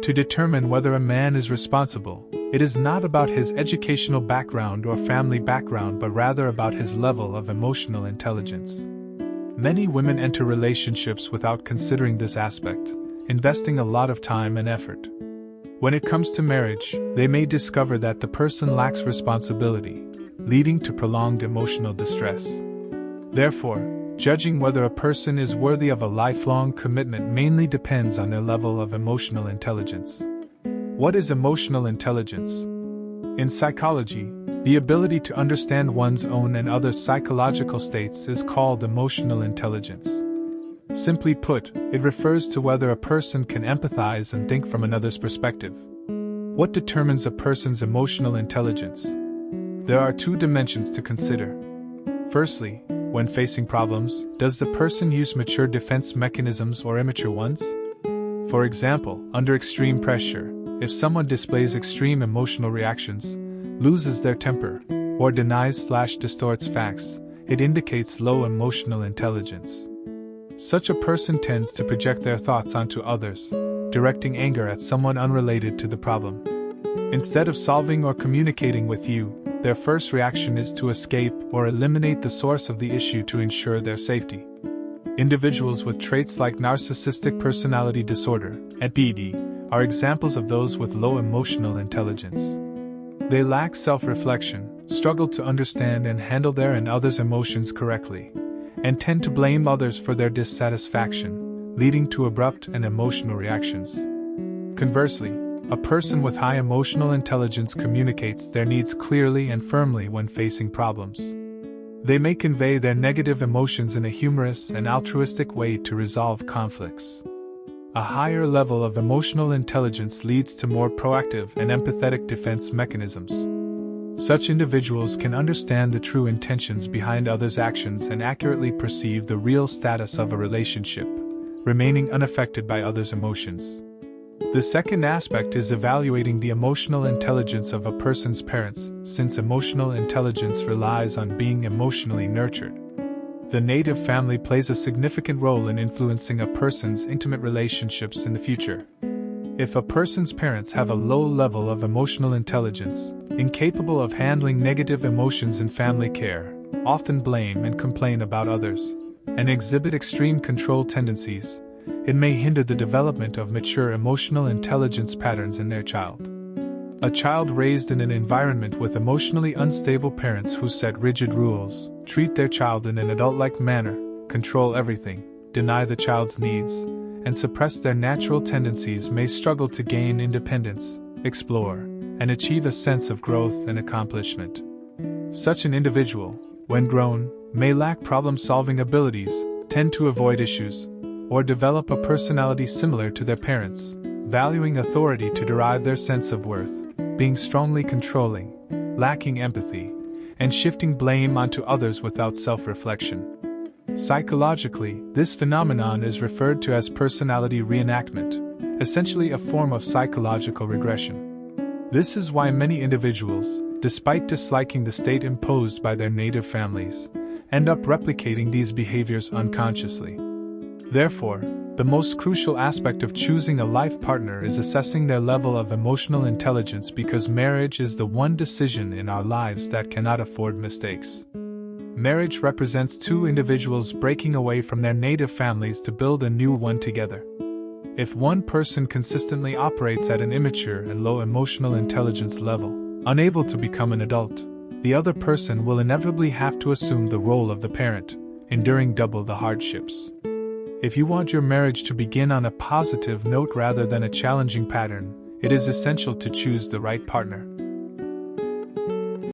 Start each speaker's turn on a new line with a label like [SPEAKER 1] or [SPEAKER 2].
[SPEAKER 1] To determine whether a man is responsible, it is not about his educational background or family background but rather about his level of emotional intelligence. Many women enter relationships without considering this aspect, investing a lot of time and effort. When it comes to marriage, they may discover that the person lacks responsibility, leading to prolonged emotional distress. Therefore, judging whether a person is worthy of a lifelong commitment mainly depends on their level of emotional intelligence. What is emotional intelligence? In psychology, the ability to understand one's own and others' psychological states is called emotional intelligence. Simply put, it refers to whether a person can empathize and think from another's perspective. What determines a person's emotional intelligence? There are two dimensions to consider. Firstly, when facing problems, does the person use mature defense mechanisms or immature ones? For example, under extreme pressure, if someone displays extreme emotional reactions, loses their temper, or denies/distorts facts, it indicates low emotional intelligence. Such a person tends to project their thoughts onto others, directing anger at someone unrelated to the problem. Instead of solving or communicating with you, their first reaction is to escape or eliminate the source of the issue to ensure their safety. Individuals with traits like narcissistic personality disorder, NPD, are examples of those with low emotional intelligence. They lack self-reflection, struggle to understand and handle their and others' emotions correctly, and tend to blame others for their dissatisfaction, leading to abrupt and emotional reactions. Conversely, a person with high emotional intelligence communicates their needs clearly and firmly when facing problems. They may convey their negative emotions in a humorous and altruistic way to resolve conflicts. A higher level of emotional intelligence leads to more proactive and empathetic defense mechanisms. Such individuals can understand the true intentions behind others' actions and accurately perceive the real status of a relationship, remaining unaffected by others' emotions. The second aspect is evaluating the emotional intelligence of a person's parents, since emotional intelligence relies on being emotionally nurtured. The native family plays a significant role in influencing a person's intimate relationships in the future. If a person's parents have a low level of emotional intelligence, incapable of handling negative emotions in family care, often blame and complain about others, and exhibit extreme control tendencies, it may hinder the development of mature emotional intelligence patterns in their child. A child raised in an environment with emotionally unstable parents who set rigid rules, treat their child in an adult-like manner, control everything, deny the child's needs, and suppress their natural tendencies may struggle to gain independence, explore, and achieve a sense of growth and accomplishment. Such an individual, when grown, may lack problem-solving abilities, tend to avoid issues, or develop a personality similar to their parents, valuing authority to derive their sense of worth, being strongly controlling, lacking empathy, and shifting blame onto others without self-reflection. Psychologically, this phenomenon is referred to as personality reenactment, essentially a form of psychological regression. This is why many individuals, despite disliking the state imposed by their native families, end up replicating these behaviors unconsciously. Therefore, the most crucial aspect of choosing a life partner is assessing their level of emotional intelligence, because marriage is the one decision in our lives that cannot afford mistakes. Marriage represents two individuals breaking away from their native families to build a new one together. If one person consistently operates at an immature and low emotional intelligence level, unable to become an adult, the other person will inevitably have to assume the role of the parent, enduring double the hardships. If you want your marriage to begin on a positive note rather than a challenging pattern, it is essential to choose the right partner.